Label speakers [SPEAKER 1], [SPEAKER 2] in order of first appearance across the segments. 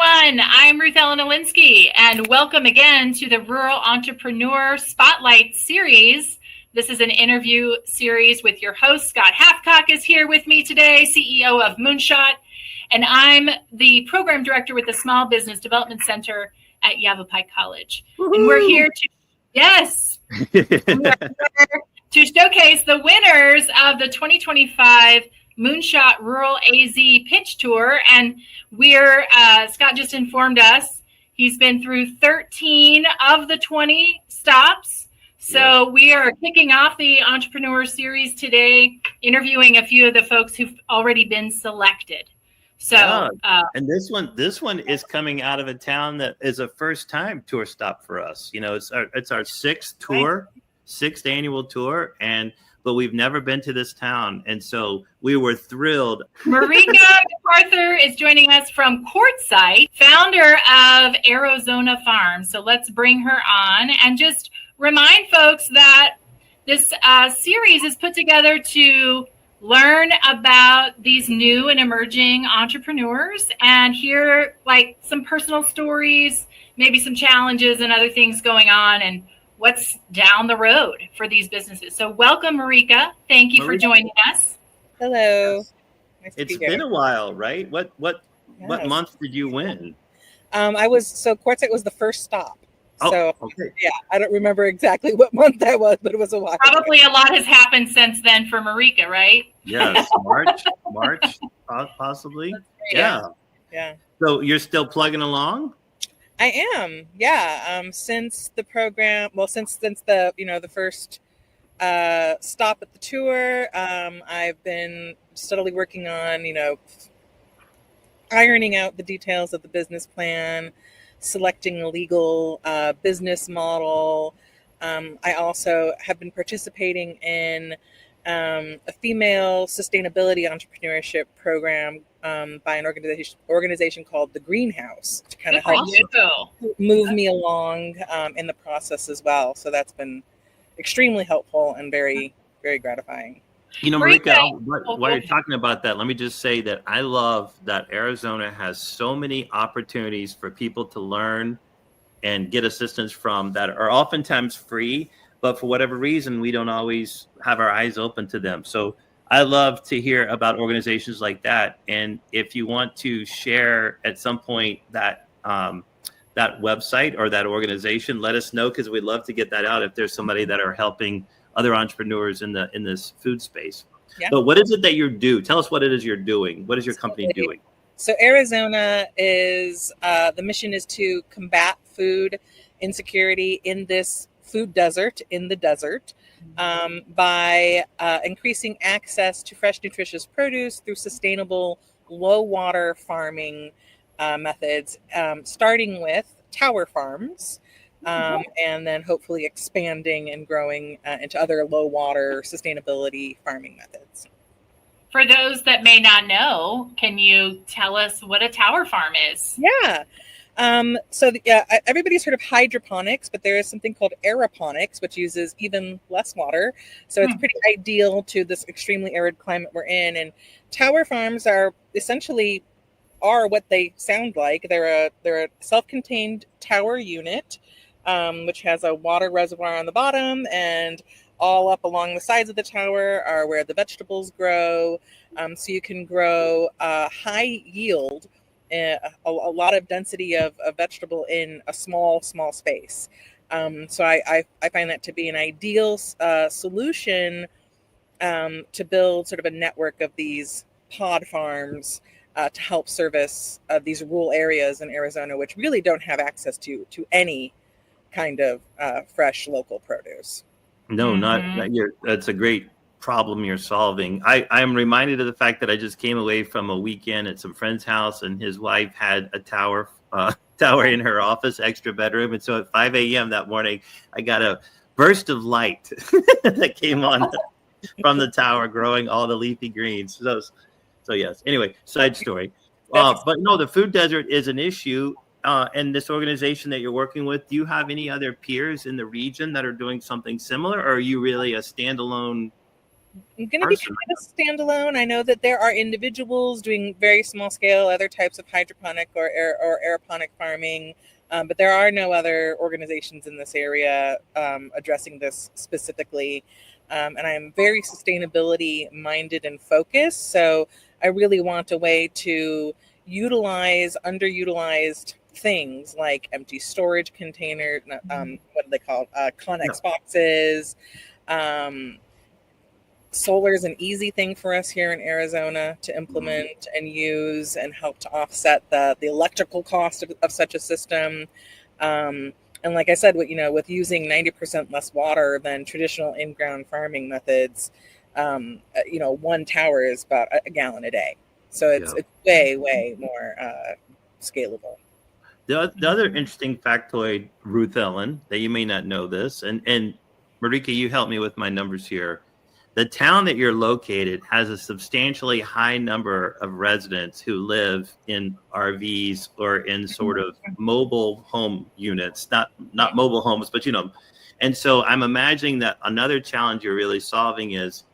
[SPEAKER 1] everyone. I'm Ruth Ellen Elinski, and welcome again to the Rural Entrepreneur Spotlight Series. This is an interview series with your host, Scott Hathcock is here with me today, CEO of Moonshot, and I'm the program director with the Small Business Development Center at Yavapai College. Woo-hoo! And we're here to showcase the winners of the 2025 Moonshot Rural AZ Pitch Tour. And Scott just informed us, he's been through 13 of the 20 stops. So we are kicking off the Entrepreneur Series today, interviewing a few of the folks who've already been selected. So,
[SPEAKER 2] and this one is coming out of a town that is a first time tour stop for us. You know, it's our sixth annual tour, but we've never been to this town. And so we were thrilled.
[SPEAKER 1] Marieke McArthur is joining us from Quartzsite, founder of Aerozona Farms. So let's bring her on and just remind folks that this series is put together to learn about these new and emerging entrepreneurs and hear like some personal stories, maybe some challenges and other things going on, and what's down the road for these businesses. So welcome, Marieke. Thank you for joining us.
[SPEAKER 3] Hello.
[SPEAKER 2] Nice it's been a while, right? What month did you win?
[SPEAKER 3] Quartzsite was the first stop.
[SPEAKER 2] Okay.
[SPEAKER 3] Yeah, I don't remember exactly what month that was, but it was a while.
[SPEAKER 1] Probably a lot has happened since then for Marieke, right?
[SPEAKER 2] Yes, March, possibly. Yeah. So you're still plugging along?
[SPEAKER 3] I am, yeah. Since the program, since the first stop at the tour, I've been steadily working on, ironing out the details of the business plan, selecting a legal business model. I also have been participating in a female sustainability entrepreneurship program by an organization called The Greenhouse to kind of help move me along in the process as well. So that's been extremely helpful and very, very gratifying.
[SPEAKER 2] Marieke, while you're talking about that, let me just say that I love that Arizona has so many opportunities for people to learn and get assistance from that are oftentimes free, but for whatever reason, we don't always have our eyes open to them. So I love to hear about organizations like that. And if you want to share at some point that website or that organization, let us know, because we'd love to get that out if there's somebody that are helping other entrepreneurs in this food space. Yeah. But what is it that you do? Tell us what it is you're doing. What is your company doing?
[SPEAKER 3] So Arizona is, the mission is to combat food insecurity in this food desert, in the desert, by increasing access to fresh, nutritious produce through sustainable, low-water farming methods, starting with tower farms, and then hopefully expanding and growing into other low-water sustainability farming methods.
[SPEAKER 1] For those that may not know, can you tell us what a tower farm is?
[SPEAKER 3] Yeah. Everybody's heard of hydroponics, but there is something called aeroponics, which uses even less water. So it's pretty ideal to this extremely arid climate we're in. And tower farms are essentially what they sound like. They're a self-contained tower unit, which has a water reservoir on the bottom, and all up along the sides of the tower are where the vegetables grow. So you can grow high yield, a lot of density of vegetable in a small space. So I find that to be an ideal solution to build sort of a network of these pod farms to help service these rural areas in Arizona, which really don't have access to any kind of fresh local produce.
[SPEAKER 2] No, that's a great problem you're solving. I am reminded of the fact that I just came away from a weekend at some friend's house, and his wife had a tower in her office, extra bedroom. And so at 5 a.m. that morning, I got a burst of light that came on from the tower, growing all the leafy greens. So yes. Anyway, side story. But no, the food desert is an issue. And this organization that you're working with, do you have any other peers in the region that are doing something similar, or are you really a standalone
[SPEAKER 3] going to be kind of standalone. I know that there are individuals doing very small scale, other types of hydroponic or aeroponic farming, but there are no other organizations in this area addressing this specifically. And I'm very sustainability minded and focused. So I really want a way to utilize underutilized things like empty storage containers, what do they call Connex boxes. Solar is an easy thing for us here in Arizona to implement and use and help to offset the electrical cost of such a system. And like I said, with using 90% less water than traditional in-ground farming methods, 1 tower is about a gallon a day. So it's way more scalable.
[SPEAKER 2] The other interesting factoid, Ruth Ellen, that you may not know this, and Marieke, you help me with my numbers here. The town that you're located has a substantially high number of residents who live in RVs or in sort of mobile home units, not mobile homes, but and so I'm imagining that another challenge you're really solving is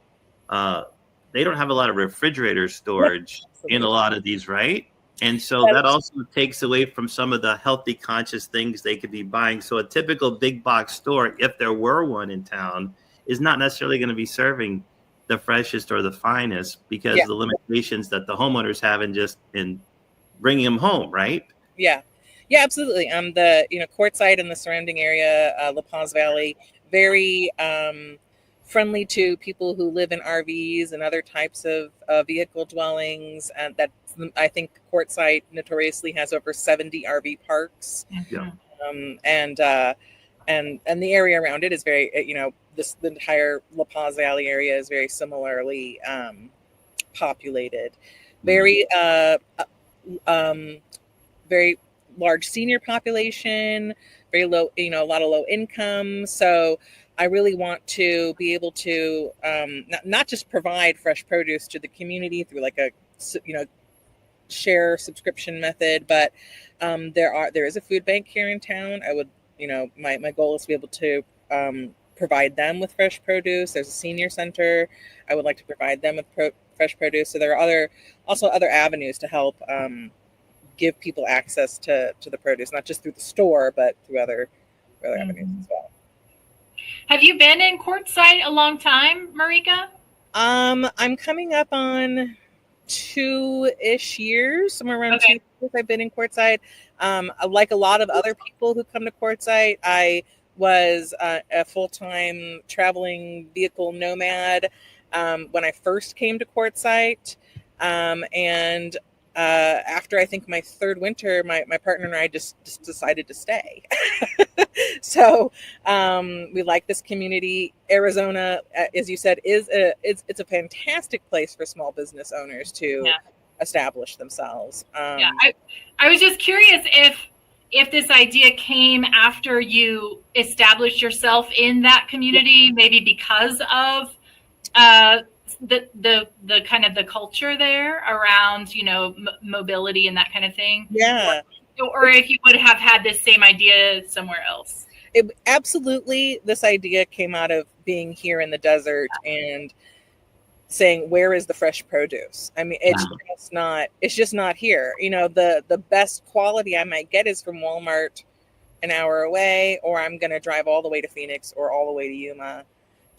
[SPEAKER 2] they don't have a lot of refrigerator storage in a lot of these, right? And so that also takes away from some of the healthy, conscious things they could be buying. So a typical big box store, if there were one in town, is not necessarily going to be serving the freshest or the finest because of the limitations that the homeowners have in bringing them home, right?
[SPEAKER 3] Yeah, absolutely. The Quartzsite and the surrounding area, La Paz Valley, very friendly to people who live in RVs and other types of vehicle dwellings. And that I think Quartzsite notoriously has over 70 RV parks.
[SPEAKER 2] Yeah.
[SPEAKER 3] And the area around it is very, the entire La Paz Valley area is very similarly populated. Very, very large senior population, very low, a lot of low income. So I really want to be able to not just provide fresh produce to the community through like a, share subscription method, but there is a food bank here in town. I would, my goal is to be able to provide them with fresh produce. There's a senior center. I would like to provide them with fresh produce. So there are also other avenues to help give people access to the produce, not just through the store, but through other avenues as well.
[SPEAKER 1] Have you been in Quartzsite a long time, Marieke?
[SPEAKER 3] I'm coming up on 2-ish years, somewhere around 2 years I've been in Quartzsite. Like a lot of other people who come to Quartzsite, I was a full-time traveling vehicle nomad when I first came to Quartzsite. And after I think my third winter, my partner and I just decided to stay. So we like this community. Arizona, as you said, it's a fantastic place for small business owners to establish themselves.
[SPEAKER 1] I was just curious if this idea came after you established yourself in that community, maybe because of the kind of the culture there around mobility and that kind of thing.
[SPEAKER 3] Yeah.
[SPEAKER 1] Or if you would have had this same idea somewhere else.
[SPEAKER 3] Absolutely, this idea came out of being here in the desert and saying, where is the fresh produce? I mean, it's just not here. The best quality I might get is from Walmart an hour away, or I'm going to drive all the way to Phoenix or all the way to Yuma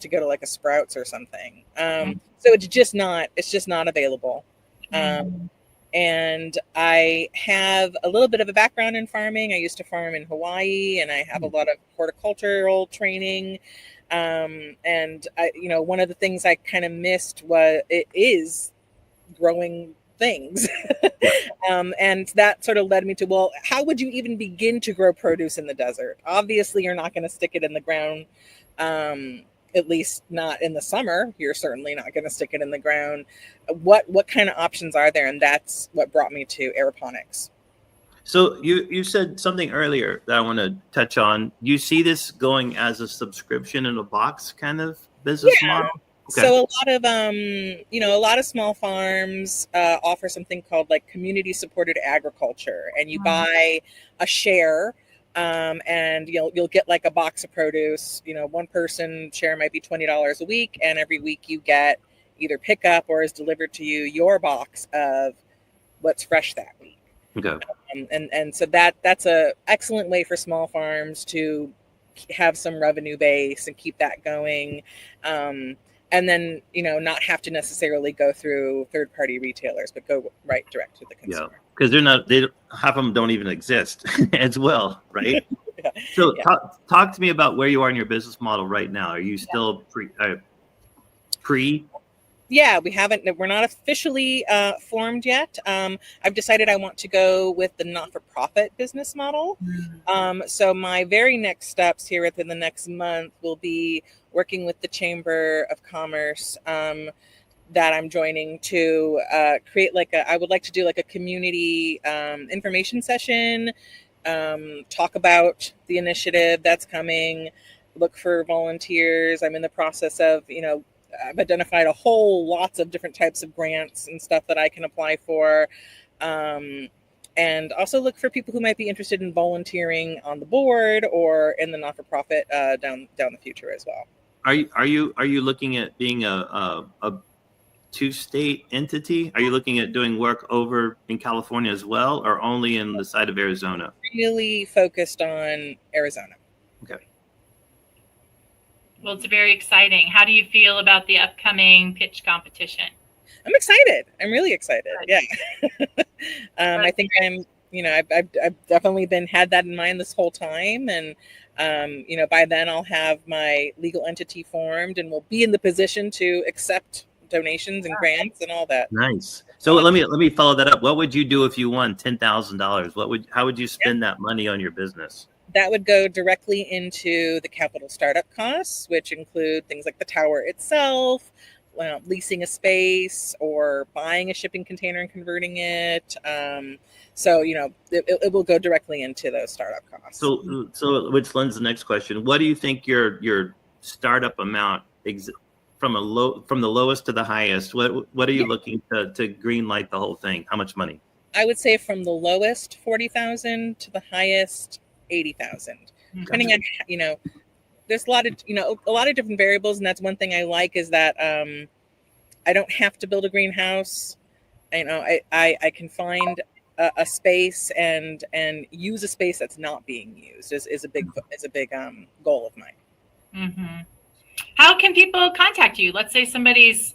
[SPEAKER 3] to go to like a Sprouts or something. So it's just not available. And I have a little bit of a background in farming. I used to farm in Hawaii, and I have a lot of horticultural training. And I, one of the things I kind of missed is growing things. And that sort of led me to, well, how would you even begin to grow produce in the desert? Obviously, you're not going to stick it in the ground. At least not in the summer. You're certainly not going to stick it in the ground. What kind of options are there? And that's what brought me to aeroponics.
[SPEAKER 2] So you said something earlier that I want to touch on. You see this going as a subscription in a box kind of business model? Okay.
[SPEAKER 3] So a lot of small farms offer something called like community supported agriculture, and you buy a share And you'll get like a box of produce. One person share might be $20 a week, and every week you get either pick up or is delivered to you your box of what's fresh that week.
[SPEAKER 2] Okay.
[SPEAKER 3] And so that's a excellent way for small farms to have some revenue base and keep that going. And then, not have to necessarily go through third-party retailers, but go right direct to the consumer.
[SPEAKER 2] Yeah, because half of them don't even exist as well, right?
[SPEAKER 3] Yeah.
[SPEAKER 2] So
[SPEAKER 3] Yeah.
[SPEAKER 2] talk to me about where you are in your business model right now. Are you still pre?
[SPEAKER 3] Yeah, we're not officially formed yet. I've decided I want to go with the not-for-profit business model. So my very next steps here within the next month will be working with the Chamber of Commerce that I'm joining to create I would like to do like a community information session, talk about the initiative that's coming, look for volunteers. I'm in the process of, I've identified lots of different types of grants and stuff that I can apply for. And also look for people who might be interested in volunteering on the board or in the not-for-profit down the future as well.
[SPEAKER 2] Are you looking at being a two-state entity? Are you looking at doing work over in California as well, or only in the side of Arizona?
[SPEAKER 3] Really focused on Arizona.
[SPEAKER 2] Okay.
[SPEAKER 1] Well, it's very exciting. How do you feel about the upcoming pitch competition?
[SPEAKER 3] I'm excited. I'm really excited. Yeah. I think I've definitely had that in mind this whole time. And, by then I'll have my legal entity formed and will be in the position to accept donations and grants and all that.
[SPEAKER 2] Nice. So let me follow that up. What would you do if you won $10,000? How would you spend that money on your business?
[SPEAKER 3] That would go directly into the capital startup costs, which include things like the tower itself, leasing a space, or buying a shipping container and converting it. So it will go directly into those startup costs.
[SPEAKER 2] So which lends the next question. What do you think your startup amount from the lowest to the highest? What are you looking to green light the whole thing? How much money?
[SPEAKER 3] I would say from the lowest 40,000 to the highest 80,000. Depending on there's a lot of different variables, and that's one thing I like is that I don't have to build a greenhouse. I can find a space and use a space that's not being used is a big goal of mine.
[SPEAKER 1] Mm-hmm. How can people contact you? Let's say somebody's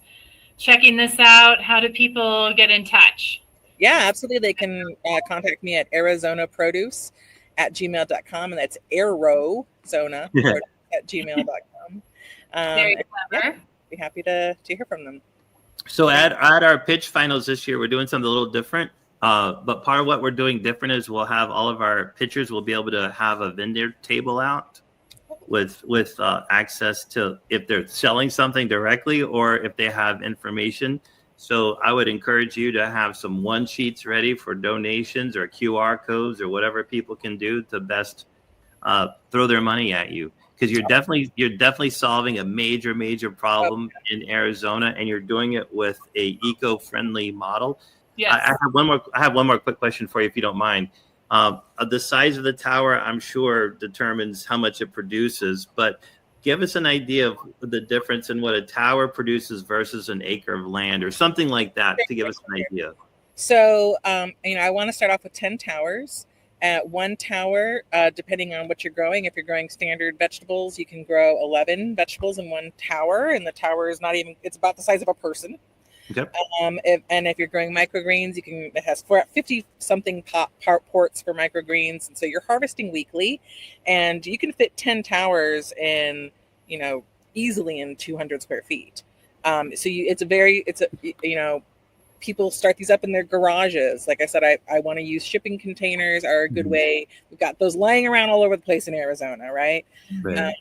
[SPEAKER 1] checking this out. How do people get in touch?
[SPEAKER 3] Yeah, absolutely. They can contact me at aerozonaproduce@gmail.com, and that's Aerozona at gmail.com.
[SPEAKER 1] Very clever.
[SPEAKER 3] Be happy to hear from them.
[SPEAKER 2] So at our pitch finals this year, we're doing something a little different. But part of what we're doing different is we'll have all of our pitchers will be able to have a vendor table out with access to if they're selling something directly or if they have information. So I would encourage you to have some one sheets ready for donations or QR codes or whatever people can do to best throw their money at you, because you're definitely solving a major problem in Arizona, and you're doing it with a eco-friendly model.
[SPEAKER 1] Yes.
[SPEAKER 2] I have one more quick question for you, if you don't mind. The size of the tower, I'm sure, determines how much it produces, but give us an idea of the difference in what a tower produces versus an acre of land or something like that to give us an idea.
[SPEAKER 3] So, I want to start off with 10 towers. At one tower, depending on what you're growing, if you're growing standard vegetables, you can grow 11 vegetables in one tower, and the tower is it's about the size of a person.
[SPEAKER 2] Okay.
[SPEAKER 3] If you're growing microgreens, it has 50 something ports for microgreens, and so you're harvesting weekly, and you can fit 10 towers in, easily in 200 square feet. People start these up in their garages. Like I said, I want to use shipping containers are a good way. We've got those lying around all over the place in Arizona, right? Want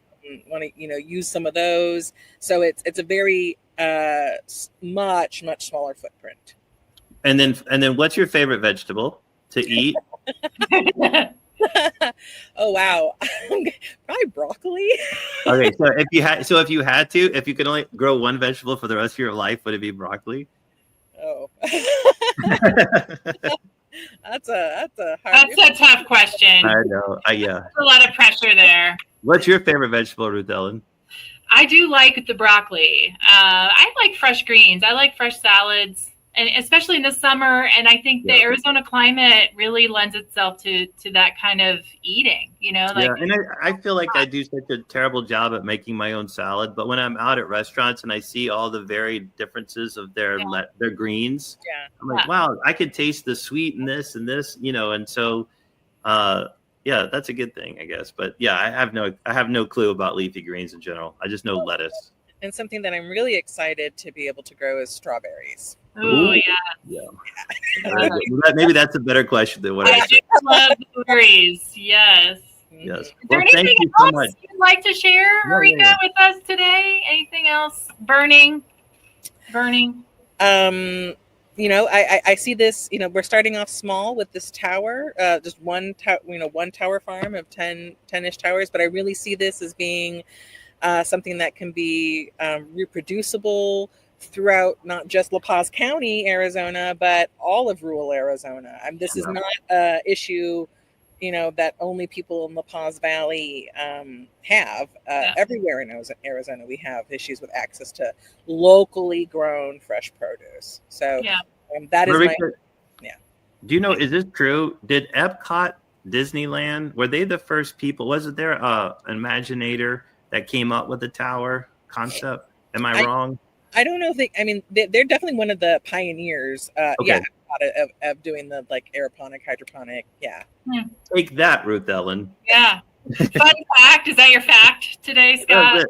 [SPEAKER 3] to use some of those. So it's a very much smaller footprint.
[SPEAKER 2] And then what's your favorite vegetable to eat?
[SPEAKER 3] Oh wow, probably broccoli.
[SPEAKER 2] Okay, so if you could only grow one vegetable for the rest of your life, would it be broccoli?
[SPEAKER 3] Oh. That's a hard.
[SPEAKER 1] That's a tough question.
[SPEAKER 2] I know. Yeah.
[SPEAKER 1] There's a lot of pressure there.
[SPEAKER 2] What's your favorite vegetable, Ruth Ellen?
[SPEAKER 1] I do like the broccoli. I like fresh greens. I like fresh salads, and especially in the summer. And I think the Arizona climate really lends itself to that kind of eating. Like,
[SPEAKER 2] yeah, and I feel like I do such a terrible job at making my own salad. But when I'm out at restaurants and I see all the varied differences of their greens, I'm like, wow, I could taste the sweet in this and this, and so. Yeah, that's a good thing, I guess. But yeah, I have no clue about leafy greens in general. I just know lettuce.
[SPEAKER 3] And something that I'm really excited to be able to grow is strawberries.
[SPEAKER 1] Oh
[SPEAKER 2] yeah. Maybe that's a better question than what I
[SPEAKER 1] do love blueberries. Yes.
[SPEAKER 2] Yes.
[SPEAKER 1] Is there anything else you'd like to share, Marieke, with us today? Anything else burning?
[SPEAKER 3] I see this, we're starting off small with this tower, just one tower farm of 10-ish towers, but I really see this as being something that can be reproducible throughout not just La Paz County, Arizona, but all of rural Arizona. This is not an issue, that only people in La Paz Valley have. Everywhere in Arizona, we have issues with access to locally grown fresh produce. So that is
[SPEAKER 2] Marieke, do you know, is this true? Did Epcot Disneyland, were they the first people? Wasn't there an Imaginator that came up with the tower concept? Am I wrong?
[SPEAKER 3] I don't know if they're definitely one of the pioneers. Of doing the aeroponic, hydroponic. Yeah.
[SPEAKER 2] Take that, Ruth Ellen.
[SPEAKER 1] Yeah. Fun fact. Is that your fact today, Scott?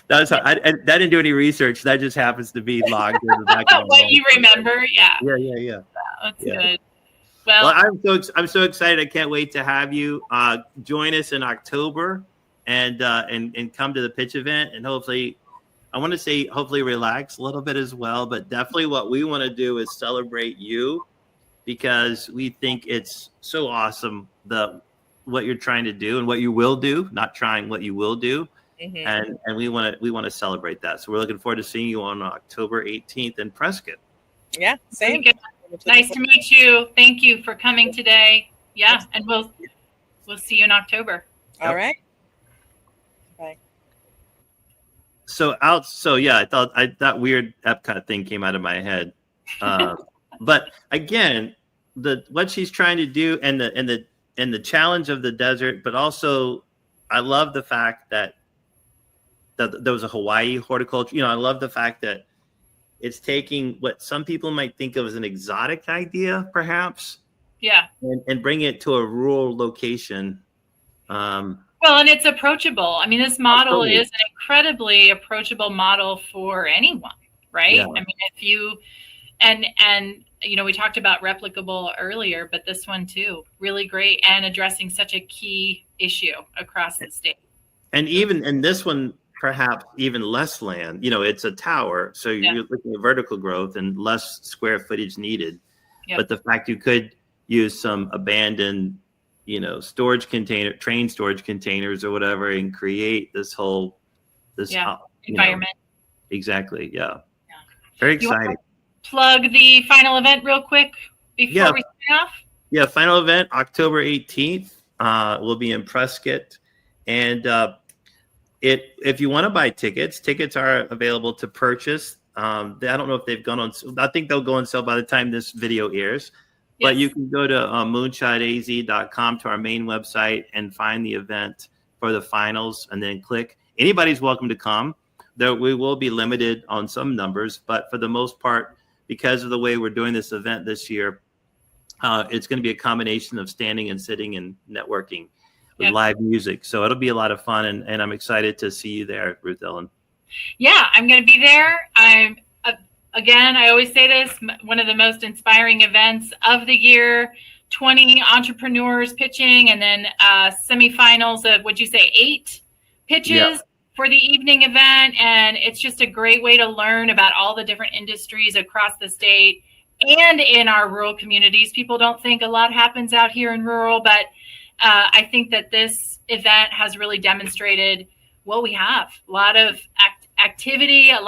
[SPEAKER 2] I didn't do any research. That just happens to be logged in the back of
[SPEAKER 1] what you remember. Yeah.
[SPEAKER 2] Yeah.
[SPEAKER 1] That's good. Well,
[SPEAKER 2] I'm so excited. I can't wait to have you join us in October and come to the pitch event, and hopefully relax a little bit as well. But definitely what we want to do is celebrate you, because we think it's so awesome what you're trying to do and what you will do, not trying, what you will do. Mm-hmm. And we want to celebrate that. So we're looking forward to seeing you on October 18th in Prescott.
[SPEAKER 3] Yeah, same.
[SPEAKER 1] Nice to meet you. Thank you for coming today. Yeah, and we'll see you in October.
[SPEAKER 3] All right. Bye.
[SPEAKER 2] So I thought that weird Epcot thing came out of my head. But again, what she's trying to do and the challenge of the desert, but also I love the fact that there was a Hawaii horticulture. I love the fact that it's taking what some people might think of as an exotic idea, perhaps.
[SPEAKER 1] Yeah.
[SPEAKER 2] And bring it to a rural location.
[SPEAKER 1] Well, and it's approachable. This model is an incredibly approachable model for anyone, right?
[SPEAKER 2] Yeah.
[SPEAKER 1] If you, and we talked about replicable earlier, but this one too, really great, and addressing such a key issue across the state. And
[SPEAKER 2] even in this one, perhaps even less land. It's a tower, so you're looking at vertical growth and less square footage needed. Yep. But the fact you could use some abandoned storage train storage containers or whatever, and create this
[SPEAKER 1] environment.
[SPEAKER 2] Exactly. Yeah. Very exciting.
[SPEAKER 1] Plug the final event real quick before we sign off.
[SPEAKER 2] Yeah. Final event, October 18th. We'll be in Prescott. And if you want to buy tickets are available to purchase. I don't know if they've gone on. I think they'll go on sale by the time this video airs. Yes. But you can go to moonshotaz.com, to our main website, and find the event for the finals, and then click. Anybody's welcome to come. Though we will be limited on some numbers, but for the most part, because of the way we're doing this event this year, it's going to be a combination of standing and sitting and networking with live music. So it'll be a lot of fun, and I'm excited to see you there, Ruth Ellen.
[SPEAKER 1] Yeah, I'm going to be there. Again, I always say this, one of the most inspiring events of the year, 20 entrepreneurs pitching, and then semifinals of, would you say, 8 pitches for the evening event. And it's just a great way to learn about all the different industries across the state and in our rural communities. People don't think a lot happens out here in rural, but I think that this event has really demonstrated what we have. A lot of activity, a lot